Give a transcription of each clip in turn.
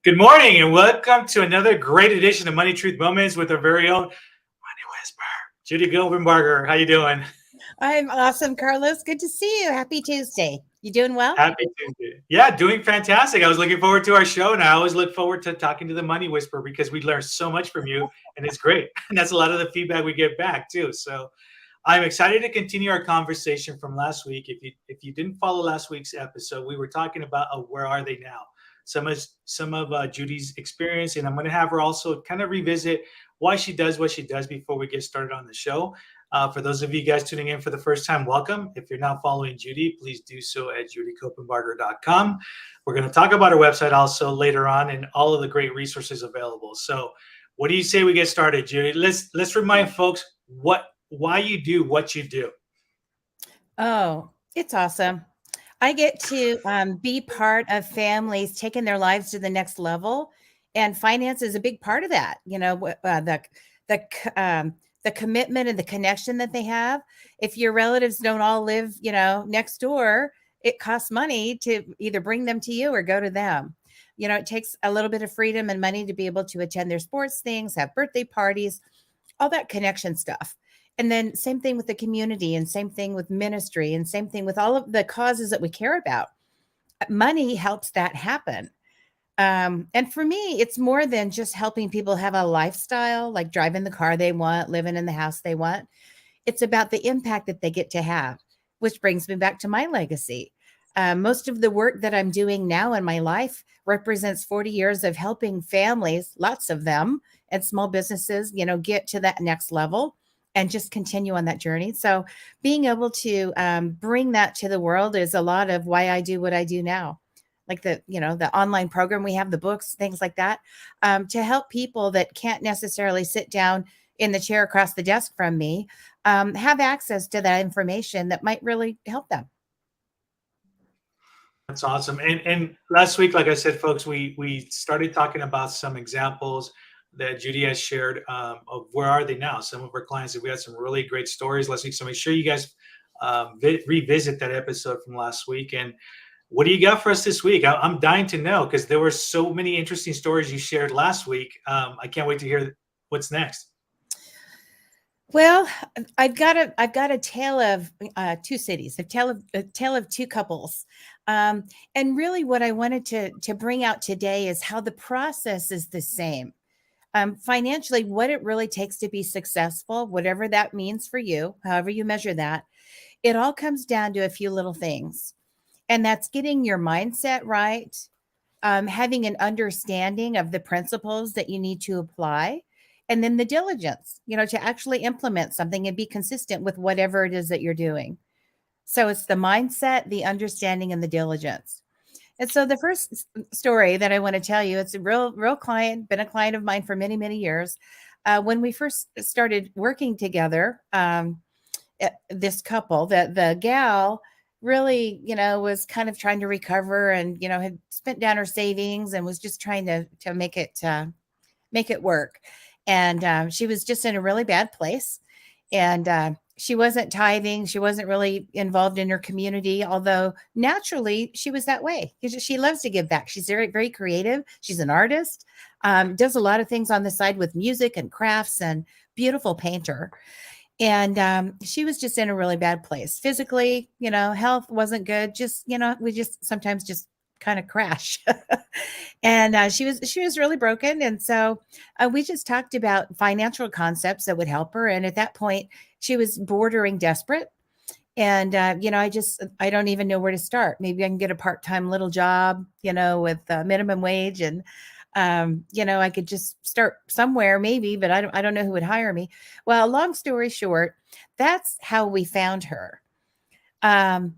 Good morning and welcome to another great edition of Money Truth Moments with our very own Money Whisper, Judy Copenbarger. How you doing? I'm awesome, Carlos. Good to see you. Happy Tuesday. You doing well? Happy Tuesday. Yeah, doing fantastic. I was looking forward to our show, and I always look forward to talking to the Money Whisper because we learn so much from you, and it's great. And that's a lot of the feedback we get back too. So I'm excited to continue our conversation from last week. If you didn't follow last week's episode, we were talking about where are they now? Some of Judy's experience, and I'm going to have her also kind of revisit why she does what she does before we get started on the show. For those of you guys tuning in for the first time, welcome. If you're not following Judy, please do so at judycopenbarger.com. We're going to talk about our website also later on and all of the great resources available. So, what do you say we get started, Judy? Let's remind folks why you do what you do. Oh, it's awesome. I get to be part of families taking their lives to the next level, and finance is a big part of that. The the commitment and the connection that they have. If your relatives don't all live, next door, it costs money to either bring them to you or go to them. It takes a little bit of freedom and money to be able to attend their sports things, have birthday parties, all that connection stuff. And then same thing with the community and same thing with ministry and same thing with all of the causes that we care about. Money helps that happen. And for me, it's more than just helping people have a lifestyle, like driving the car they want, living in the house they want. It's about the impact that they get to have, which brings me back to my legacy. Most of the work that I'm doing now in my life represents 40 years of helping families, lots of them, and small businesses, get to that next level and just continue on that journey. So being able to bring that to the world is a lot of why I do what I do now. Like the online program we have, the books, things like that, to help people that can't necessarily sit down in the chair across the desk from me, have access to that information that might really help them. That's awesome. And last week, like I said, folks, we started talking about some examples that Judy has shared of where are they now. Some of our clients, we had some really great stories last week. So make sure you guys revisit that episode from last week. And what do you got for us this week? I'm dying to know because there were so many interesting stories you shared last week. I can't wait to hear what's next. Well, I've got a tale of two cities, a tale of two couples, and really what I wanted to bring out today is how the process is the same. Financially, what it really takes to be successful, whatever that means for you, however you measure that, it all comes down to a few little things, and that's getting your mindset right, having an understanding of the principles that you need to apply, and then the diligence, to actually implement something and be consistent with whatever it is that you're doing. So it's the mindset, the understanding, and the diligence. And so the first story that I want to tell you, it's a real client, been a client of mine for many, many years. When we first started working together, this couple, that the gal really, was kind of trying to recover and, had spent down her savings and was just trying to make it work. And she was just in a really bad place. And she wasn't tithing. She wasn't really involved in her community, although naturally she was that way. She loves to give back. She's very, very creative. She's an artist, does a lot of things on the side with music and crafts, and beautiful painter. And she was just in a really bad place physically. Health wasn't good. Just, we just sometimes just kind of crash. And she was really broken. And so we just talked about financial concepts that would help her. And at that point, she was bordering desperate. And I don't even know where to start. Maybe I can get a part-time little job, with minimum wage, and I could just start somewhere maybe, but I don't know who would hire me. Well, long story short, that's how we found her. Um,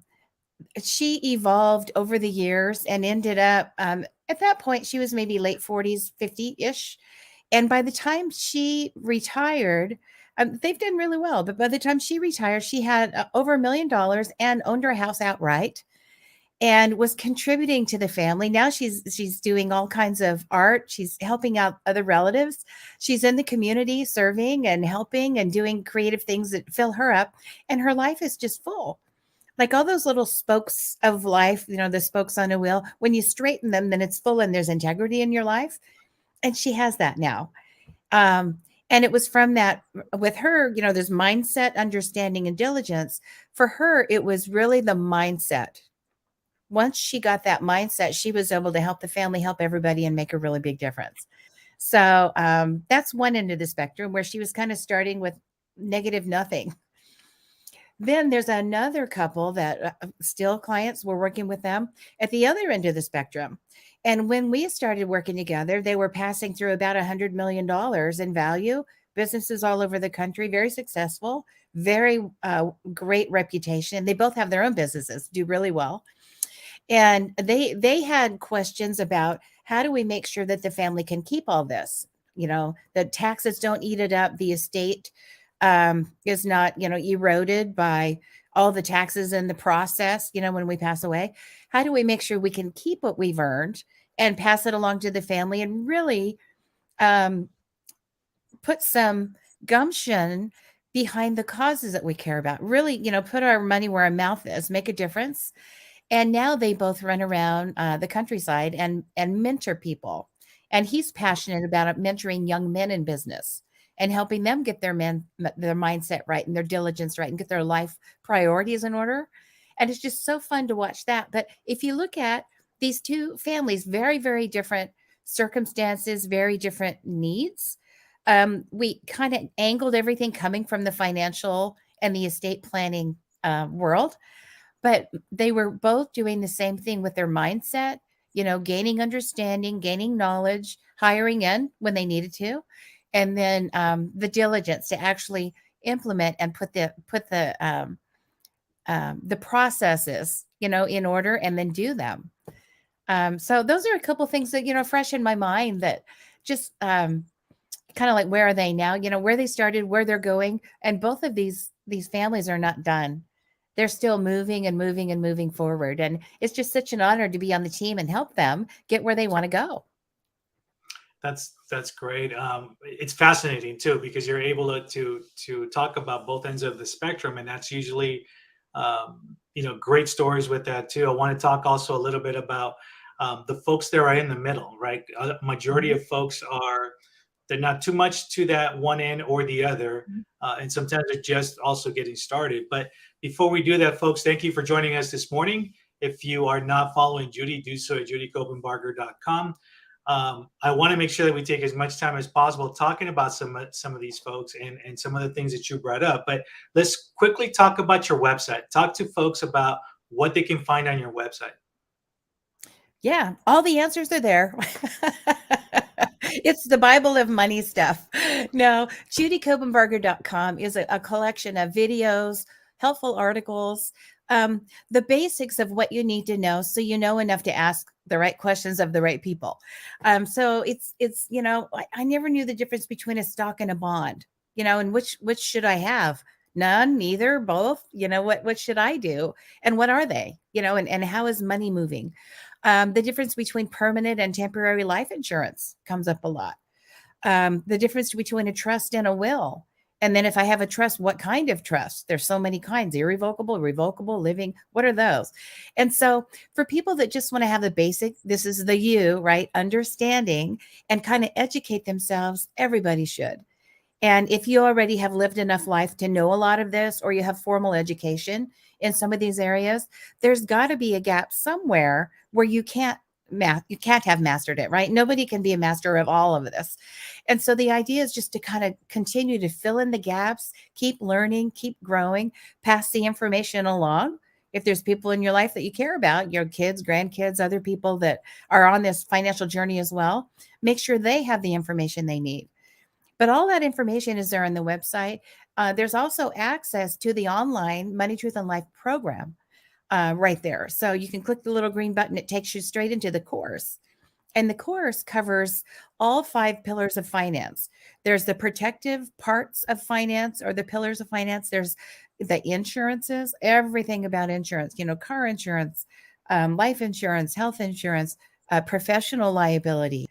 she evolved over the years and ended up, at that point, she was maybe late 40s, 50-ish. And by the time she retired, they've done really well. But by the time she retired, she had over $1 million and owned her house outright and was contributing to the family. Now she's doing all kinds of art. She's helping out other relatives. She's in the community serving and helping and doing creative things that fill her up. And her life is just full. like all those little spokes of life, the spokes on a wheel, when you straighten them, then it's full and there's integrity in your life. And she has that now. Um, and it was from that with her, there's mindset, understanding, and diligence. For her, it was really the mindset. Once she got that mindset, she was able to help the family, help everybody, and make a really big difference. So that's one end of the spectrum where she was kind of starting with negative nothing. Then there's another couple that still clients were working with them at the other end of the spectrum. And when we started working together, they were passing through about $100 million in value, businesses all over the country, very successful, very great reputation. They both have their own businesses, do really well. And they had questions about how do we make sure that the family can keep all this? The taxes don't eat it up. The estate is not, eroded by all the taxes in the process, when we pass away. How do we make sure we can keep what we've earned and pass it along to the family and really um, put some gumption behind the causes that we care about? Really, put our money where our mouth is, make a difference. And now they both run around the countryside and mentor people. And he's passionate about mentoring young men in business and helping them get their mindset right and their diligence right and get their life priorities in order. And it's just so fun to watch that. But if you look at these two families, very, very different circumstances, very different needs. We kind of angled everything coming from the financial and the estate planning world, but they were both doing the same thing with their mindset, gaining understanding, gaining knowledge, hiring in when they needed to, and then the diligence to actually implement and put the processes, in order and then do them. So those are a couple things that, fresh in my mind that just kind of like, where are they now? Where they started, where they're going. And both of these families are not done. They're still moving and moving and moving forward. And it's just such an honor to be on the team and help them get where they want to go. That's great. It's fascinating too because you're able to talk about both ends of the spectrum, and that's usually great stories with that too. I want to talk also a little bit about the folks that are in the middle, right? Majority Mhm. of folks they're not too much to that one end or the other, Mhm. and sometimes they're just also getting started. But before we do that, folks, thank you for joining us this morning. If you are not following Judy, do so at judycopenbarger.com. I want to make sure that we take as much time as possible talking about some of these folks and some of the things that you brought up. But let's quickly talk about your website. Talk to folks about what they can find on your website. Yeah, all the answers are there. It's the Bible of money stuff. No, judycopenbarger.com is a collection of videos, helpful articles, the basics of what you need to know so you know enough to ask the right questions of the right people. So it's I never knew the difference between a stock and a bond, and which should I have? None, neither, both. What should I do? And what are they? And how is money moving? The difference between permanent and temporary life insurance comes up a lot. The difference between a trust and a will. And then if I have a trust, what kind of trust? There's so many kinds: irrevocable, revocable, living. What are those? And so for people that just want to have the basic, this is the you, right? Understanding and kind of educate themselves, everybody should. And if you already have lived enough life to know a lot of this, or you have formal education in some of these areas, there's got to be a gap somewhere where you can't have mastered it, right? Nobody can be a master of all of this. And so the idea is just to kind of continue to fill in the gaps, keep learning, keep growing, pass the information along. If there's people in your life that you care about, your kids, grandkids, other people that are on this financial journey as well, make sure they have the information they need. But all that information is there on the website. There's also access to the online Money, Truth, and Life program right there. So you can click the little green button. It takes you straight into the course. And the course covers all 5 pillars of finance. There's the protective parts of finance, or the pillars of finance. There's the insurances, everything about insurance, car insurance, life insurance, health insurance, professional liability,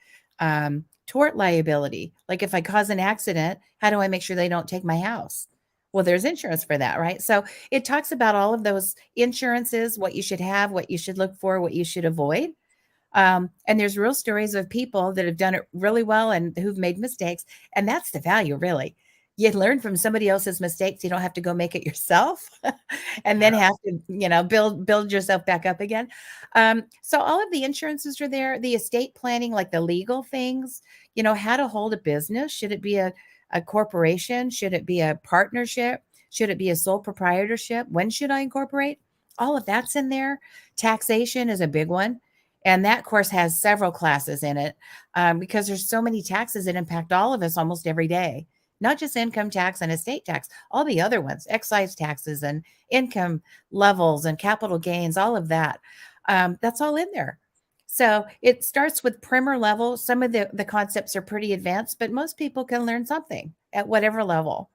tort liability. Like if I cause an accident, how do I make sure they don't take my house? Well, there's insurance for that, right? So it talks about all of those insurances, what you should have, what you should look for, what you should avoid. And there's real stories of people that have done it really well and who've made mistakes. And that's the value, really. You learn from somebody else's mistakes. You don't have to go make it yourself and then have to, build yourself back up again. So all of the insurances are there, the estate planning, like the legal things, how to hold a business. Should it be a corporation? Should it be a partnership? Should it be a sole proprietorship? When should I incorporate? All of that's in there. Taxation is a big one. And that course has several classes in it because there's so many taxes that impact all of us almost every day, not just income tax and estate tax, all the other ones, excise taxes and income levels and capital gains, all of that. That's all in there. So it starts with primer level. Some of the concepts are pretty advanced, but most people can learn something at whatever level.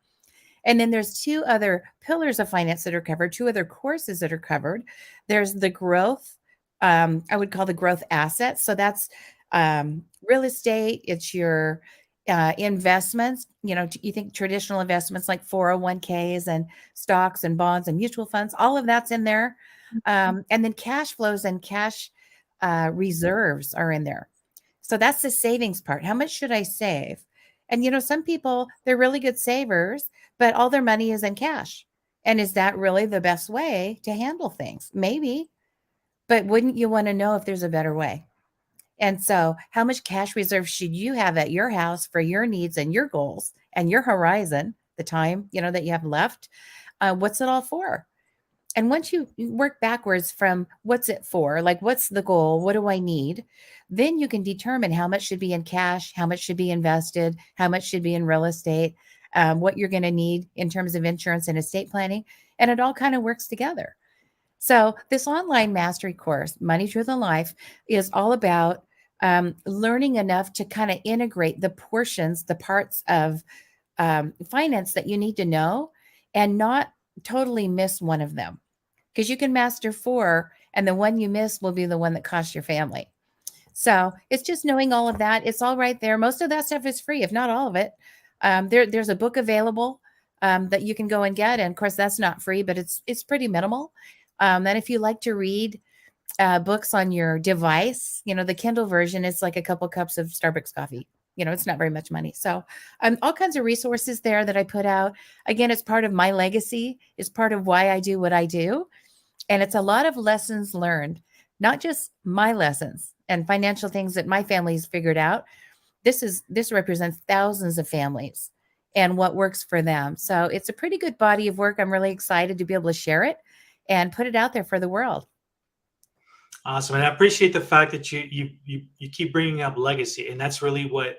And then there's two other pillars of finance that are covered, two other courses that are covered. There's the growth, I would call the growth assets. So that's real estate. It's your investments. You think traditional investments like 401ks and stocks and bonds and mutual funds, all of that's in there. And then cash flows and cash reserves are in there. So that's the savings part. How much should I save? And some people, they're really good savers, but all their money is in cash. And is that really the best way to handle things? Maybe, but wouldn't you want to know if there's a better way? And so how much cash reserve should you have at your house for your needs and your goals and your horizon, the time, that you have left? What's it all for? And once you work backwards from what's it for, like what's the goal? What do I need? Then you can determine how much should be in cash, how much should be invested, how much should be in real estate, what you're going to need in terms of insurance and estate planning. And it all kind of works together. So this online mastery course, Money, Truth, and Life, is all about learning enough to kind of integrate the portions, the parts of finance that you need to know and not totally miss one of them. Because you can master 4 and the one you miss will be the one that costs your family. So it's just knowing all of that. It's all right there. Most of that stuff is free, if not all of it. There's a book available that you can go and get. And of course, that's not free, but it's pretty minimal. And if you like to read books on your device, the Kindle version is like a couple cups of Starbucks coffee. It's not very much money. So all kinds of resources there that I put out. Again, it's part of my legacy. It's part of why I do what I do. And it's a lot of lessons learned, not just my lessons and financial things that my family's figured out. This represents thousands of families and what works for them. So it's a pretty good body of work. I'm really excited to be able to share it and put it out there for the world. Awesome. And I appreciate the fact that you keep bringing up legacy. And that's really what,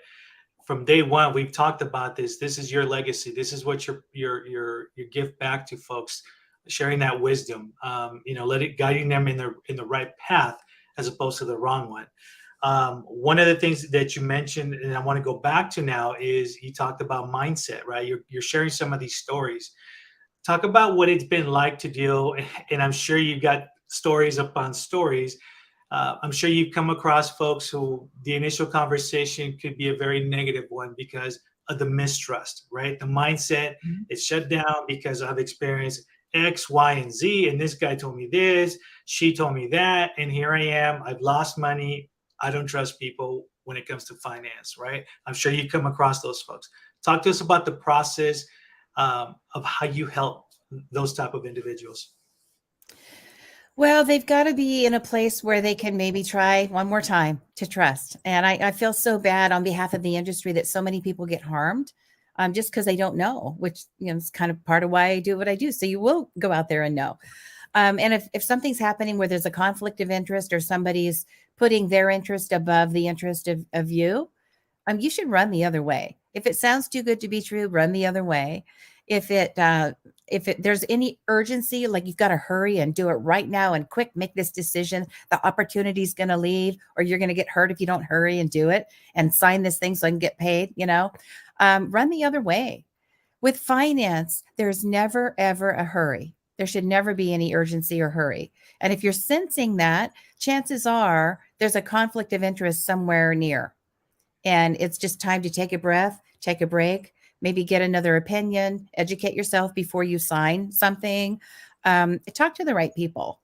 from day one, we've talked about this. This is your legacy. This is what your gift back to folks, sharing that wisdom, guiding them in the right path as opposed to the wrong one. One of the things that you mentioned, and I want to go back to now, is you talked about mindset, right? You're sharing some of these stories. Talk about what it's been like to deal, and I'm sure you've got stories upon stories. I'm sure you've come across folks who the initial conversation could be a very negative one because of the mistrust, right? The mindset is shut down because I've experienced X, Y, and Z, and this guy told me this, she told me that, and here I am. I've lost money. I don't trust people when it comes to finance, right? I'm sure you come across those folks. Talk to us about the process of how you help those type of individuals. Well, they've got to be in a place where they can maybe try one more time to trust. And I feel so bad on behalf of the industry that so many people get harmed just because they don't know, which is kind of part of why I do what I do. So you will go out there and know. And if something's happening where there's a conflict of interest or somebody's putting their interest above the interest of you, you should run the other way. If it sounds too good to be true, run the other way. If there's any urgency, like you've got to hurry and do it right now and quick, make this decision, the opportunity's going to leave, or you're going to get hurt if you don't hurry and do it and sign this thing so I can get paid, run the other way. With finance, there's never, ever a hurry. There should never be any urgency or hurry. And if you're sensing that, chances are there's a conflict of interest somewhere near. And it's just time to take a breath, take a break, maybe get another opinion, educate yourself before you sign something. Talk to the right people.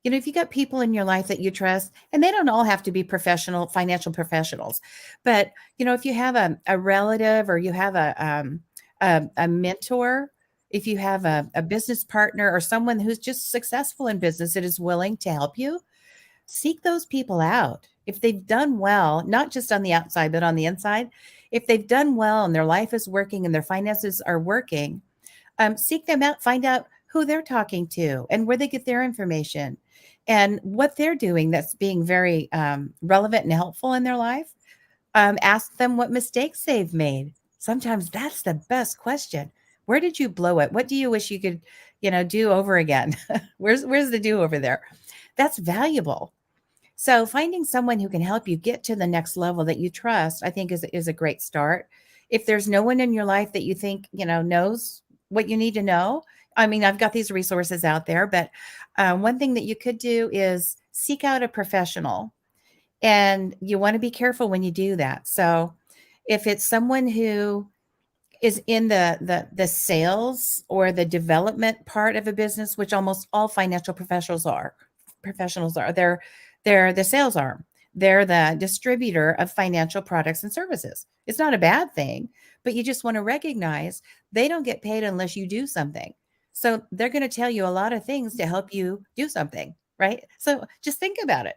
If you got people in your life that you trust, and they don't all have to be professional financial professionals, but if you have a relative, or you have a mentor, if you have a business partner, or someone who's just successful in business that is willing to help you, seek those people out. If they've done well, not just on the outside, but on the inside, if they've done well and their life is working and their finances are working, seek them out, find out who they're talking to and where they get their information and what they're doing that's being very relevant and helpful in their life. Ask them what mistakes they've made. Sometimes that's the best question. Where did you blow it? What do you wish you could, do over again? Where's the do over there? That's valuable. So finding someone who can help you get to the next level that you trust, I think is a great start. If there's no one in your life that you think, knows what you need to know, I mean, I've got these resources out there, but one thing that you could do is seek out a professional, and you want to be careful when you do that. So if it's someone who is in the sales or the development part of a business, which almost all financial professionals are. They're the sales arm. They're the distributor of financial products and services. It's not a bad thing, but you just want to recognize they don't get paid unless you do something. So they're going to tell you a lot of things to help you do something, right? So just think about it.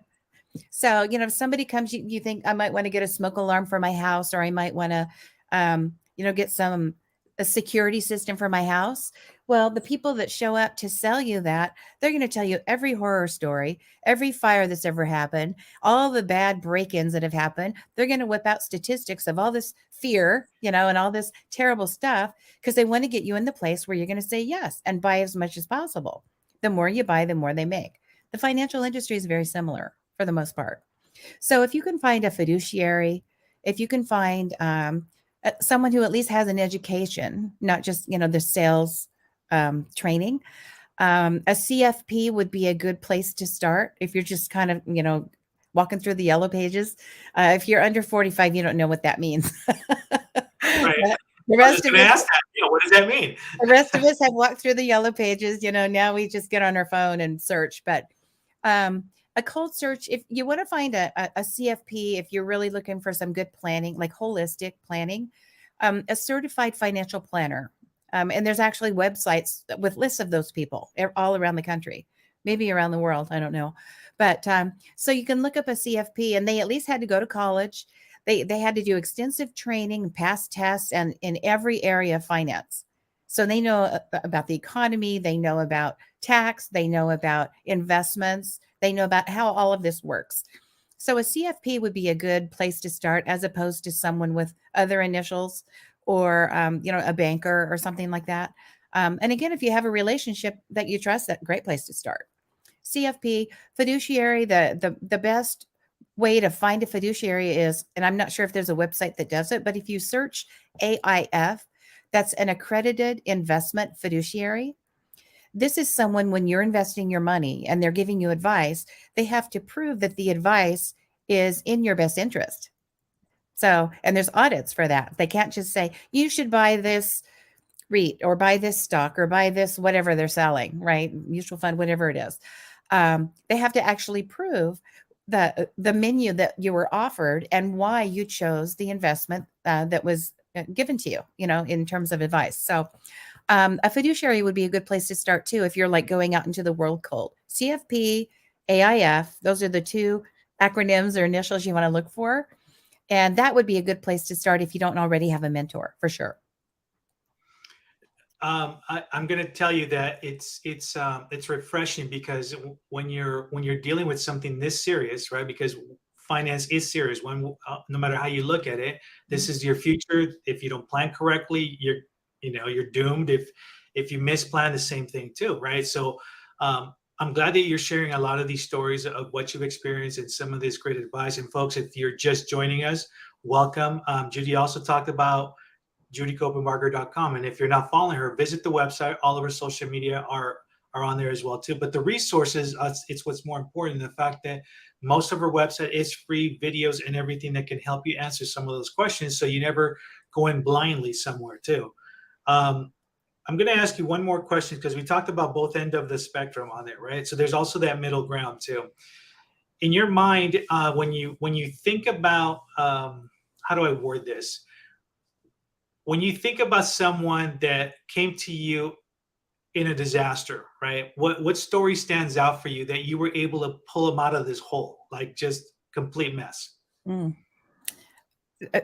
So, if somebody comes, you think I might want to get a smoke alarm for my house, or I might want to, get a security system for my house. Well, the people that show up to sell you that, they're going to tell you every horror story, every fire that's ever happened, all the bad break-ins that have happened. They're going to whip out statistics of all this fear, and all this terrible stuff, because they want to get you in the place where you're going to say yes and buy as much as possible. The more you buy, the more they make. The financial industry is very similar for the most part. So if you can find a fiduciary, if you can find someone who at least has an education, not just, the sales training, a CFP would be a good place to start if you're just kind of, walking through the yellow pages. If you're under 45, you don't know what that means. Right. The I was rest just of going to us, ask that. What does that mean? the rest of us have walked through the yellow pages. Now we just get on our phone and search. But a cold search, if you want to find a CFP, if you're really looking for some good planning, like holistic planning, a certified financial planner. And there's actually websites with lists of those people all around the country, maybe around the world. I don't know. But so you can look up a CFP, and they at least had to go to college. They had to do extensive training, pass tests, and in every area of finance. So they know about the economy. They know about tax. They know about investments. They know about how all of this works. So a CFP would be a good place to start, as opposed to someone with other initials, or a banker or something like that. And again, if you have a relationship that you trust, that's a great place to start. CFP, fiduciary, the best way to find a fiduciary is, and I'm not sure if there's a website that does it, but if you search AIF, that's an accredited investment fiduciary. This is someone, when you're investing your money and they're giving you advice, they have to prove that the advice is in your best interest. So, and there's audits for that. They can't just say, you should buy this REIT or buy this stock or buy this, whatever they're selling, right? Mutual fund, whatever it is. They have to actually prove the menu that you were offered and why you chose the investment that was given to you, in terms of advice. So a fiduciary would be a good place to start too, if you're like going out into the world cold. CFP, AIF, those are the two acronyms or initials you want to look for. And that would be a good place to start if you don't already have a mentor, for sure. I'm going to tell you that it's refreshing, because when you're dealing with something this serious, right? Because finance is serious. No matter how you look at it, this is your future. If you don't plan correctly, you're doomed. If you misplan, the same thing too, right? So I'm glad that you're sharing a lot of these stories of what you've experienced and some of this great advice. And folks, if you're just joining us, welcome. Judy also talked about JudyCopenbarger.com. And if you're not following her, visit the website. All of her social media are on there as well too. But the resources, it's what's more important. The fact that most of her website is free videos and everything that can help you answer some of those questions, so you never going blindly somewhere too. Um, I'm going to ask you one more question because we talked about both end of the spectrum on it, right? So there's also that middle ground too. In your mind, when you think about how do I word this? When you think about someone that came to you in a disaster, right? What story stands out for you that you were able to pull them out of this hole, like just complete mess? Mm.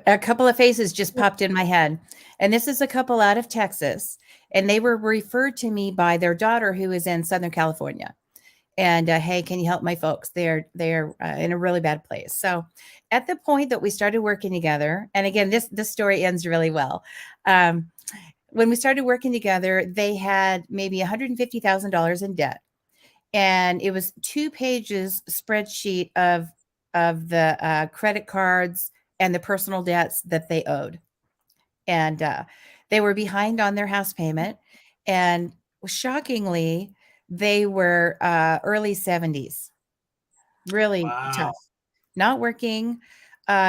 A couple of faces just popped in my head. And this is a couple out of Texas. And they were referred to me by their daughter who is in Southern California. And hey, can you help my folks? They're in a really bad place. So at the point that we started working together, and again, this story ends really well. Um, when we started working together, they had maybe $150,000 in debt, and it was 2 pages spreadsheet of the credit cards and the personal debts that they owed, and they were behind on their house payment, and shockingly, they were early 70s, really Wow. tough, not working.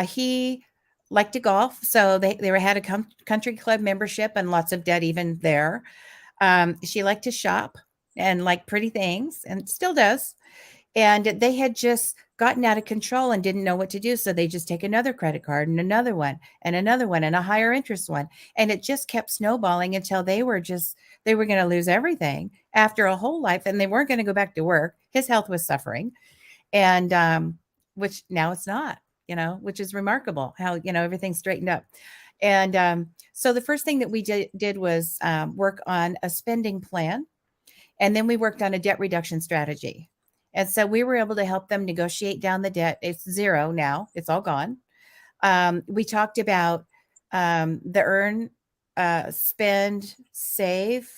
He liked to golf, so they had a country club membership and lots of debt even there. She liked to shop and like pretty things, and still does. And they had just gotten out of control and didn't know what to do. So they just take another credit card and another one and another one and a higher interest one. And it just kept snowballing until they were going to lose everything after a whole life, and they weren't going to go back to work. His health was suffering. And which now it's not, which is remarkable how, everything straightened up. And so the first thing that we did was work on a spending plan, and then we worked on a debt reduction strategy. And so we were able to help them negotiate down the debt. It's zero now, it's all gone. We talked about the earn, spend, save.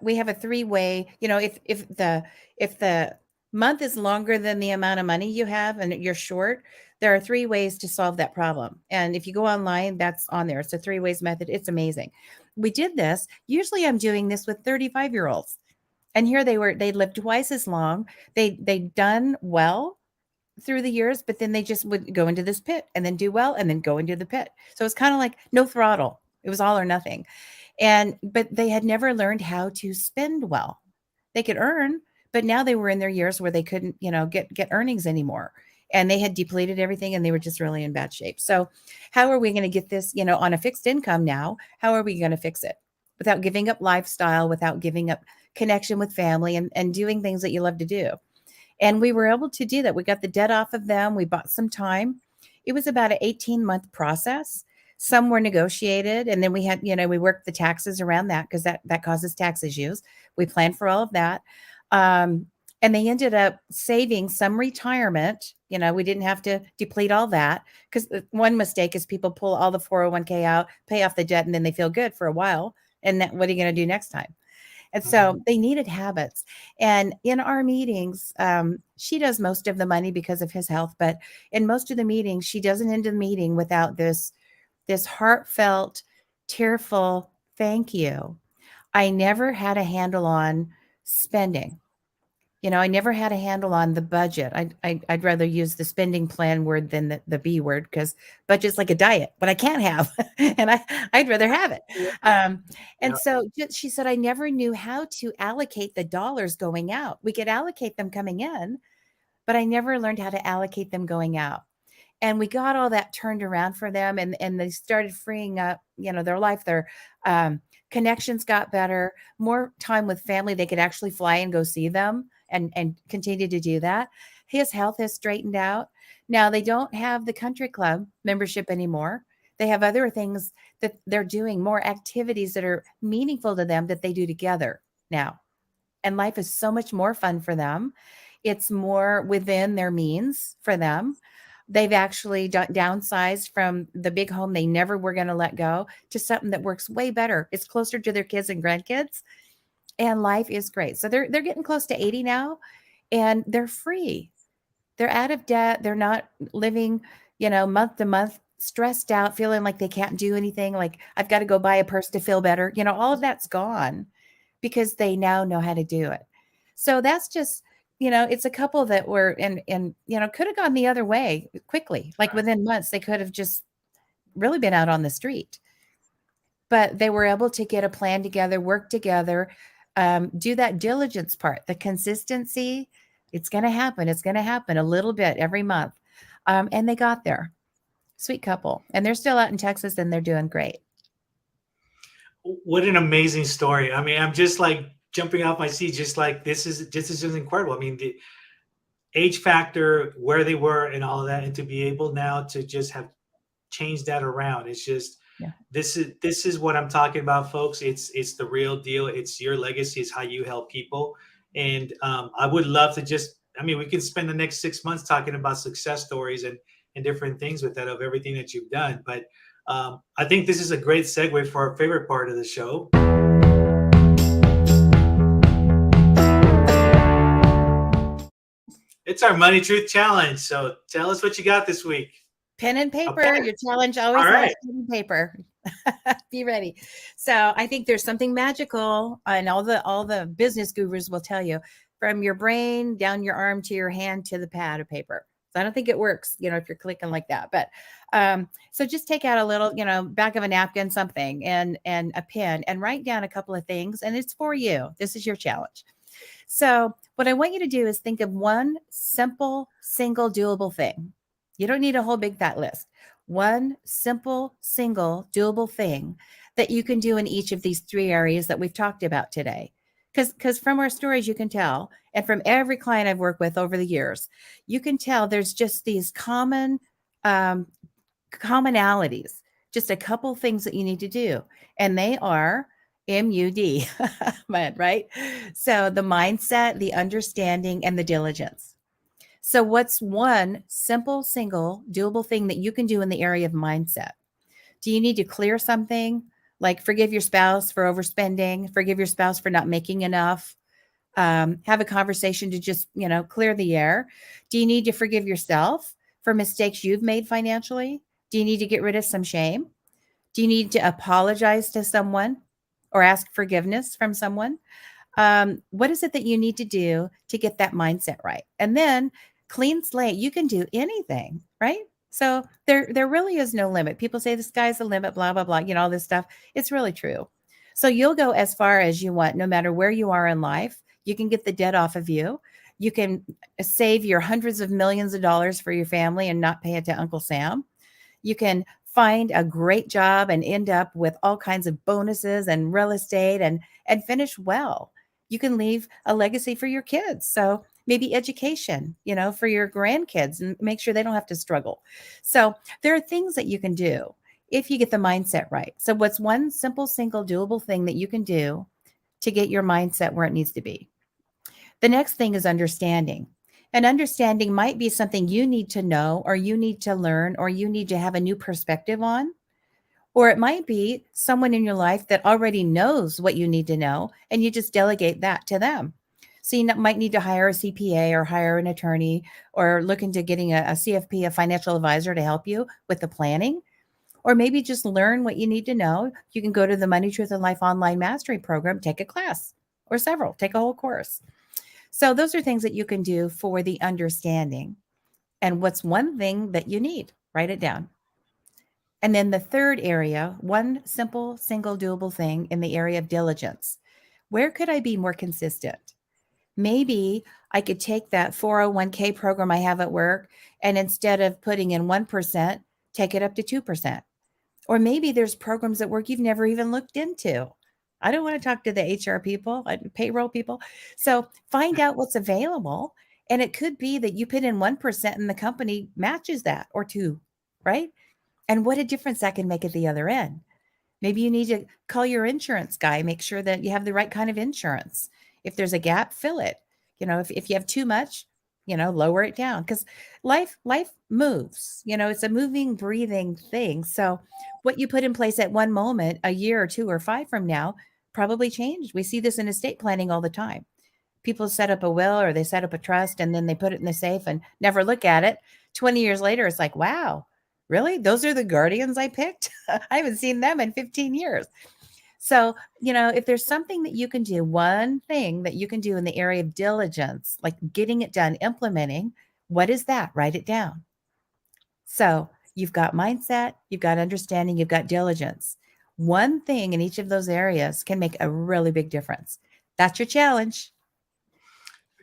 We have a three-way, if the month is longer than the amount of money you have and you're short, there are 3 ways to solve that problem. And if you go online, that's on there. It's a 3 ways method. It's amazing. We did this. Usually I'm doing this with 35-year-olds. And here they lived twice as long. They'd done well through the years, but then they just would go into this pit and then do well and then go into the pit. So it's kind of like no throttle. It was all or nothing. But they had never learned how to spend well. They could earn, but now they were in their years where they couldn't, get earnings anymore. And they had depleted everything and they were just really in bad shape. So how are we going to get this, on a fixed income now? How are we going to fix it without giving up lifestyle, without giving up connection with family and doing things that you love to do? And we were able to do that. We got the debt off of them. We bought some time. It was about an 18-month process. Some were negotiated. And then we had, we worked the taxes around that because that causes tax issues. We planned for all of that. And they ended up saving some retirement. We didn't have to deplete all that, because one mistake is people pull all the 401k out, pay off the debt, and then they feel good for a while. And what are you going to do next time? And so they needed habits. And in our meetings, she does most of the money because of his health. But in most of the meetings, she doesn't end the meeting without this heartfelt, tearful thank you. I never had a handle on spending. I never had a handle on the budget. I'd rather use the spending plan word than the B word, because budget's like a diet, but I can't have, and I'd rather have it. And so she said, I never knew how to allocate the dollars going out. We could allocate them coming in, but I never learned how to allocate them going out. And we got all that turned around for them, and they started freeing up, their life. Their connections got better, more time with family. They could actually fly and go see them and continue to do that. His health has straightened out. Now they don't have the country club membership anymore. They have other things that they're doing, more activities that are meaningful to them that they do together now. And life is so much more fun for them. It's more within their means for them. They've actually downsized from the big home they never were going to let go to something that works way better. It's closer to their kids and grandkids, and life is great. So they're getting close to 80 now, and they're free. They're out of debt. They're not living, month to month, stressed out, feeling like they can't do anything. Like, I've got to go buy a purse to feel better. All of that's gone because they now know how to do it. So that's just, it's a couple that were and could have gone the other way quickly. Like within months, they could have just really been out on the street. but they were able to get a plan together, work together, do that diligence part, the consistency. It's going to happen. It's going to happen a little bit every month. And they got there. Sweet couple. And they're still out in Texas and they're doing great. What an amazing story. I mean, I'm just like jumping off my seat, just like this is just incredible. I mean, the age factor, where they were, and all of that, and to be able now to just have changed that around. It's just Yeah. this is what I'm talking about, folks. It's the real deal. It's your legacy. It's how you help people. And I would love to just. I mean, we can spend the next 6 months talking about success stories and different things with that of everything that you've done. But I think this is a great segue for our favorite part of the show. It's our Money Truth Challenge. So tell us what you got this week. Pen and paper. Okay. Your challenge always All has right. pen and paper. Be ready. So I think there's something magical, and all the business gurus will tell you, from your brain down your arm to your hand to the pad of paper. So I don't think it works, if you're clicking like that. But so just take out a little, back of a napkin, something, and a pen, and write down a couple of things. And it's for you. This is your challenge. So what I want you to do is think of one simple, single, doable thing. You don't need a whole big fat list. One simple, single, doable thing that you can do in each of these 3 areas that we've talked about today. Because from our stories, you can tell, and from every client I've worked with over the years, you can tell there's just these commonalities, just a couple things that you need to do. And they are MUD, right? So the mindset, the understanding, and the diligence. So what's one simple, single, doable thing that you can do in the area of mindset? Do you need to clear something? Like forgive your spouse for overspending, forgive your spouse for not making enough, have a conversation to just, clear the air. Do you need to forgive yourself for mistakes you've made financially? Do you need to get rid of some shame? Do you need to apologize to someone or ask forgiveness from someone? What is it that you need to do to get that mindset right? And then clean slate, you can do anything, right? So there really is no limit. People say the sky's the limit, blah, blah, blah, all this stuff. It's really true. So you'll go as far as you want, no matter where you are in life. You can get the debt off of you. You can save your hundreds of millions of dollars for your family and not pay it to Uncle Sam. You can find a great job and end up with all kinds of bonuses and real estate and finish well. You can leave a legacy for your kids. So maybe education, for your grandkids, and make sure they don't have to struggle. So there are things that you can do if you get the mindset right. So what's one simple, single, doable thing that you can do to get your mindset where it needs to be? The next thing is understanding. And understanding might be something you need to know, or you need to learn, or you need to have a new perspective on. Or it might be someone in your life that already knows what you need to know, and you just delegate that to them. So you might need to hire a CPA or hire an attorney, or look into getting a CFP, a financial advisor, to help you with the planning. Or maybe just learn what you need to know. You can go to the Money, Truth, and Life online mastery program, take a class or several, take a whole course. So those are things that you can do for the understanding. And what's one thing that you need? Write it down. And then the third area, one simple, single, doable thing in the area of diligence. Where could I be more consistent? Maybe I could take that 401k program I have at work, and instead of putting in 1%, take it up to 2%. Or maybe there's programs at work you've never even looked into. I don't want to talk to the HR people, payroll people. So find out what's available. And it could be that you put in 1% and the company matches that, or 2, right? And what a difference that can make at the other end. Maybe you need to call your insurance guy, make sure that you have the right kind of insurance. If there's a gap, fill it. If you have too much, lower it down, because life moves. It's a moving, breathing thing. So what you put in place at one moment, a year or 2 or 5 from now, probably changed. We see this in estate planning all the time. People set up a will, or they set up a trust, and then they put it in the safe and never look at it. 20 years later, it's like, wow, really? Those are the guardians I picked? I haven't seen them in 15 years. So, if there's something that you can do, one thing that you can do in the area of diligence, like getting it done, implementing, what is that? Write it down. So you've got mindset, you've got understanding, you've got diligence. one thing in each of those areas can make a really big difference. That's your challenge.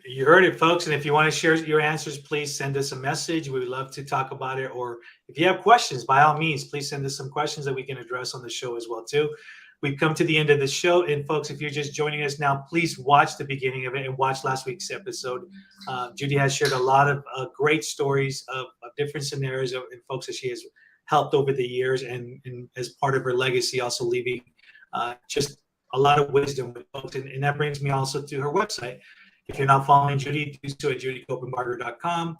You heard it, folks. And if you want to share your answers, please send us a message. We would love to talk about it. Or if you have questions, by all means, please send us some questions that we can address on the show as well, too. We've come to the end of the show. And folks, if you're just joining us now, please watch the beginning of it and watch last week's episode. Judy has shared a lot of great stories of different scenarios and folks that she has helped over the years, and as part of her legacy, also leaving just a lot of wisdom with folks. And that brings me also to her website. If you're not following Judy, do so at judycopenbarger.com.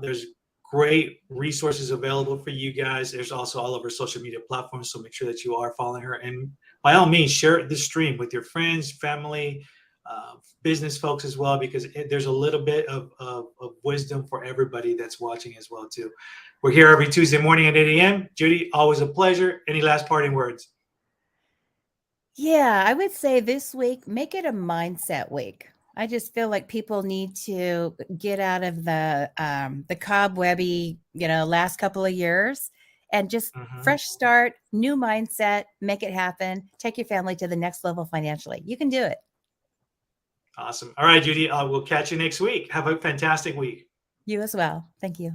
There's great resources available for you guys. There's also all of her social media platforms, so make sure that you are following her. And by all means, share this stream with your friends, family, business folks as well, because there's a little bit of wisdom for everybody that's watching as well, too. We're here every Tuesday morning at 8 a.m. Judy, always a pleasure. Any last parting words? Yeah, I would say this week, make it a mindset week. I just feel like people need to get out of the cobwebby, last couple of years, and just fresh start, new mindset, make it happen. Take your family to the next level financially. You can do it. Awesome. All right, Judy, we'll catch you next week. Have a fantastic week. You as well. Thank you.